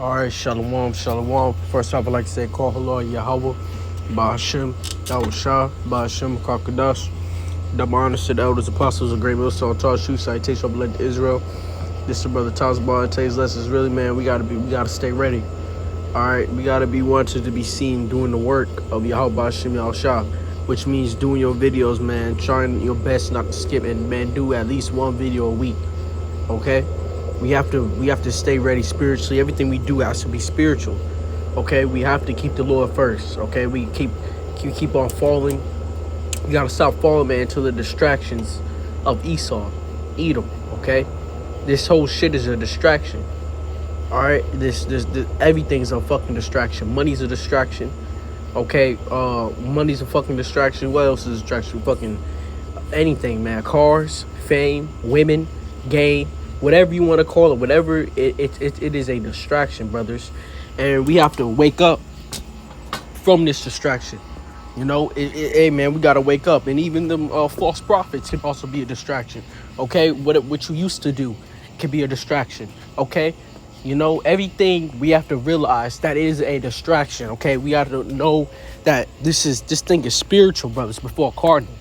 All right, shalom, shalom. First off, I'd like to say, call hello, Yahweh, Ba'ashem, Yahushua, Ba'ashem, Kakadash. Double honors to the elders, apostles, and great millstone, tall shoe, citation of blood to Israel. This is brother Tazbah, and today's lesson is really, man, we gotta stay ready. All right, we gotta be wanted to be seen doing the work of Yahweh, Ba'ashem, Yahushua, which means doing your videos, man, trying your best not to skip, and man, do at least one video a week, okay? We have to stay ready spiritually. Everything we do has to be spiritual. Okay, we have to keep the Lord first. Okay, we keep on falling. You gotta stop falling, man, to the distractions of Esau, Edom. Okay, this whole shit is a distraction. All right, this everything's a fucking distraction. Money's a distraction. Okay, money's a fucking distraction. What else is a distraction? Fucking anything, man. Cars, fame, women, game. Whatever you want to call it, whatever it is a distraction, brothers, and we have to wake up from this distraction. You know, hey man, we gotta wake up, and even them false prophets can also be a distraction. Okay, what you used to do can be a distraction. Okay, you know, everything we have to realize that is a distraction. Okay, we have to know that this thing is spiritual, brothers, before a cardinal,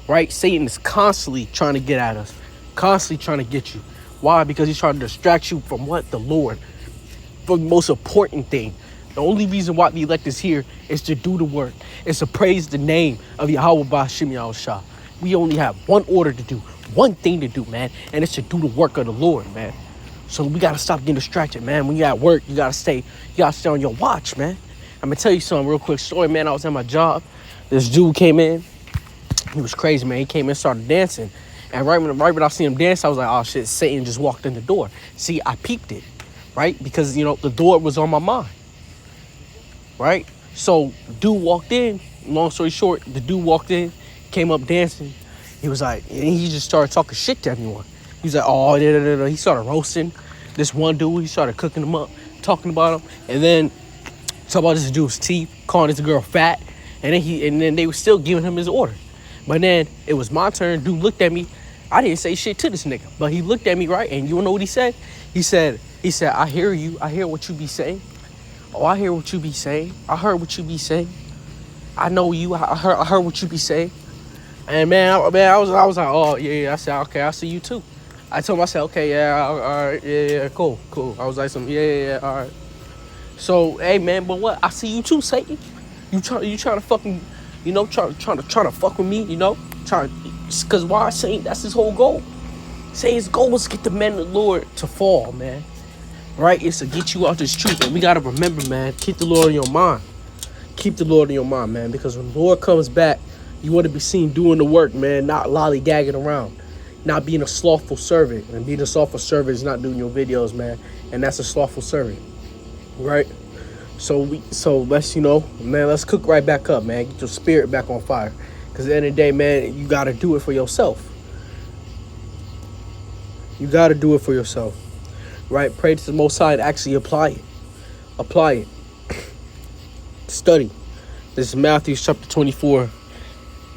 right? Satan is constantly trying to get at us, constantly trying to get you. Why? Because he's trying to distract you from what? The Lord. For the most important thing. The only reason why the elect is here is to do the work. Is to praise the name of Yahweh Ba'ashem Yahushua. We only have one order to do. One thing to do, man. And it's to do the work of the Lord, man. So we got to stop getting distracted, man. When you at work, you got to stay on your watch, man. I'm going to tell you something real quick story, man. I was at my job. This dude came in. He was crazy, man. He came in and started dancing. And right when I see him dance, I was like, oh shit, Satan just walked in the door. See, I peeped it, right? Because, you know, the door was on my mind, right? So dude walked in, long story short, the dude walked in, came up dancing. He was like, and he just started talking shit to everyone. He was like, oh, da. He started roasting this one dude. He started cooking him up, talking about him. And then talking about this dude's teeth, calling this girl fat. And then they were still giving him his order. But then it was my turn. Dude looked at me. I didn't say shit to this nigga, but he looked at me, right? And you know what he said? He said, I hear you. I hear what you be saying. Oh, I hear what you be saying. I heard what you be saying. I know you. I heard what you be saying. And man, I was like, oh yeah. I said, okay, I see you too. I told him, I said, okay, yeah, all right, yeah, cool. I was like, yeah, all right. So, hey man, but what? I see you too, Satan. You trying to fucking, you know, trying to fuck with me, you know, because why? Satan, that's his whole goal. Satan's goal was to get the men of the Lord to fall, man. Right? It's to get you out this truth. And we got to remember, man, keep the Lord in your mind. Keep the Lord in your mind, man. Because when the Lord comes back, you want to be seen doing the work, man. Not lollygagging around. Not being a slothful servant. And being a slothful servant is not doing your videos, man. And that's a slothful servant. Right? So let's, you know, man, let's cook right back up, man. Get your spirit back on fire. Because at the end of the day, man, you got to do it for yourself. You got to do it for yourself. Right? Pray to the Most High and actually apply it. Apply it. Study. This is Matthew chapter 24,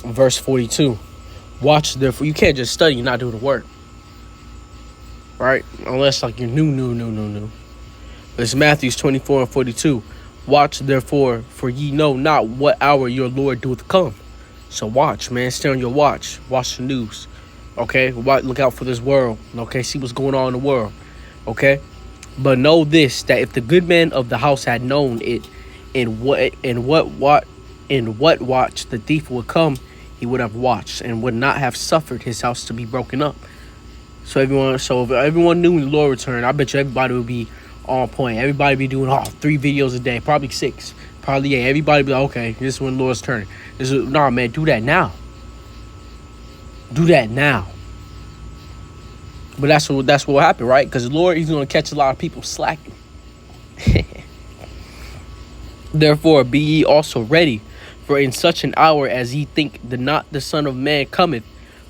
verse 42. Watch, therefore. You can't just study and not do the work. Right? Unless, like, you're new. This is Matthew 24 and 42. Watch, therefore, for ye know not what hour your Lord doeth come. So watch, man. Stay on your watch. Watch the news. Okay? Look out for this world. Okay? See what's going on in the world. Okay? But know this, that if the good man of the house had known it, in what watch the thief would come, he would have watched and would not have suffered his house to be broken up. So if everyone knew when the Lord returned, I bet you everybody would be on point. Everybody be doing 3 videos a day, probably 6. Probably, yeah, everybody be like, okay, this is when the Lord's turning. Nah, man, do that now. Do that now. But that's what will happen, right? Because the Lord, he's going to catch a lot of people slacking. Therefore, be ye also ready, for in such an hour as ye think not the Son of Man cometh,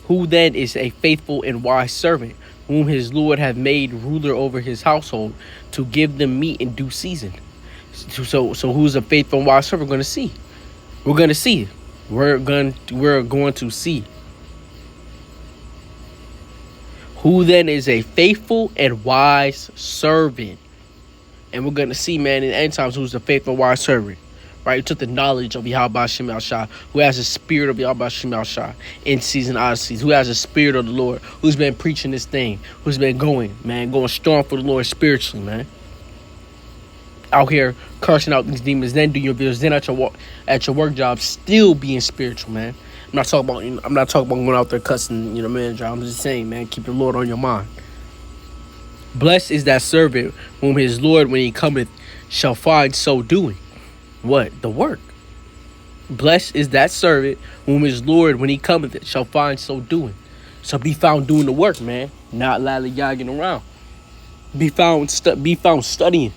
who then is a faithful and wise servant, whom his Lord hath made ruler over his household, to give them meat in due season. So who's a faithful and wise servant? We're going to see. We're going to see. We're going to see. Who then is a faithful and wise servant, And we're going to see, man, in the end times, who's the faithful wise servant. Right? Who took the knowledge of Yahweh Hashem Shah, who has the spirit of Yahweh Hashem Shah in season odysseys, who has the spirit of the Lord, who's been preaching this thing, who's been going strong for the Lord spiritually, man. Out here cursing out these demons, then doing your videos, then at your work job, still being spiritual, man. I'm not talking about going out there cussing, man. I'm just saying, man, keep the Lord on your mind. Blessed is that servant whom his Lord, when he cometh, shall find so doing. What? The work. Blessed is that servant whom his Lord, when he cometh, shall find so doing. So be found doing the work, man. Not lollygagging around. Be found studying.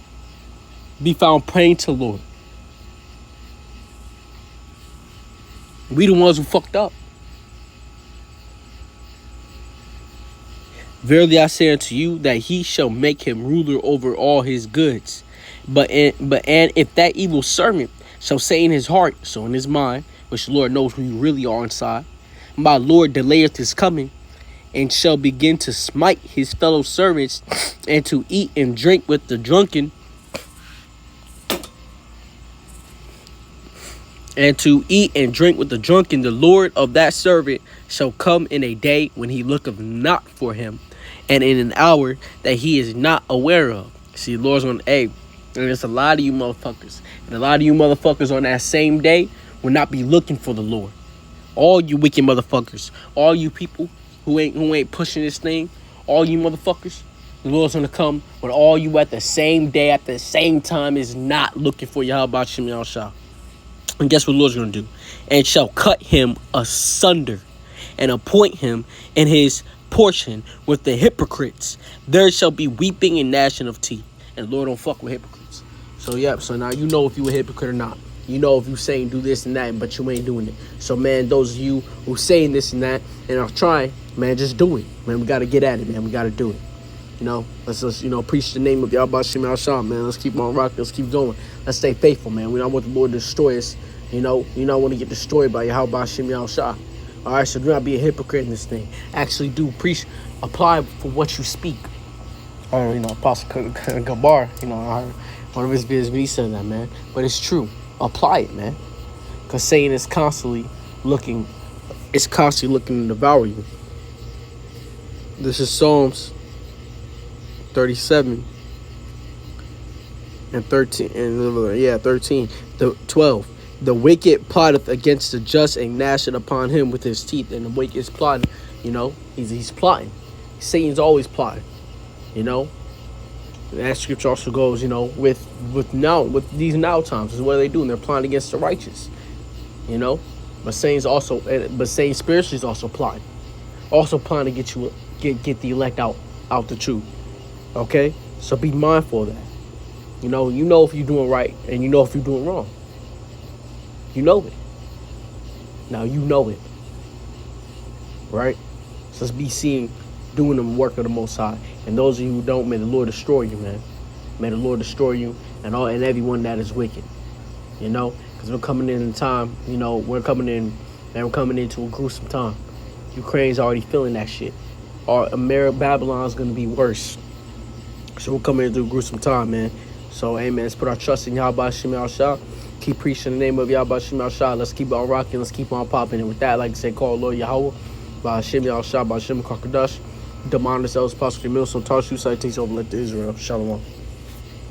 Be found praying to the Lord. We the ones who fucked up. Verily I say unto you that he shall make him ruler over all his goods. But if that evil servant shall say in his heart, so in his mind, which the Lord knows who you really are inside, my Lord delayeth his coming, and shall begin to smite his fellow servants, and to eat and drink with the drunken, the Lord of that servant shall come in a day when he looketh not for him, and in an hour that he is not aware of. See, the Lord's going to, and there's a lot of you motherfuckers. And a lot of you motherfuckers on that same day will not be looking for the Lord. All you wicked motherfuckers. All you people who ain't pushing this thing. All you motherfuckers. The Lord's going to come when all you at the same day, at the same time, is not looking for Yahweh Shem Shah. And guess what the Lord's going to do? And shall cut him asunder, and appoint him in his portion with the hypocrites. There shall be weeping and gnashing of teeth. And the Lord don't fuck with hypocrites. So now you know if you a hypocrite or not. You know if you saying do this and that, but you ain't doing it. So, man, those of you who saying this and that and are trying, man, just do it. Man, we got to get at it, man. We got to do it. Let's preach the name of Yahweh Shem Shah, man. Let's keep on rocking. Let's keep going. Let's stay faithful, man. We don't want the Lord to destroy us. You don't want to get destroyed by Yahweh Shem Shah. All right, so do not be a hypocrite in this thing. Actually do preach, apply for what you speak. Apostle Gabar, I heard one of his videos, he said that, man. But it's true. Apply it, man. Because Satan is constantly looking to devour you. This is Psalms 37 and 13. 13. 12. The wicked plotteth against the just, and gnasheth upon him with his teeth. And the wicked is plotting. He's plotting. Satan's always plotting. That scripture also goes, with these now times is what they do, and they're plotting against the righteous. But Satan spiritually is also plotting to get the elect out the truth. Okay, so be mindful of that. You know if you're doing right, and you know if you're doing wrong. You know it. Now you know it, right? So let's be seen doing the work of the Most High. And those of you who don't, may the Lord destroy you, man. May the Lord destroy you and everyone that is wicked. Because we're coming in time. We're coming into a gruesome time. Ukraine's already feeling that shit. Babylon's gonna be worse. So we're coming into a gruesome time, man. So, hey, man, let's put our trust in Yahweh Shem Shah. Keep preaching the name of Yahweh Shem Shah. Let's keep on rocking. Let's keep on popping. And with that, like I say, call Lord Yahweh. By Hashem Shah, by Hashem Kakadash. Demonis, Ellis, Apostle Milson, Tarshu, Citation, over to Israel. Shalom.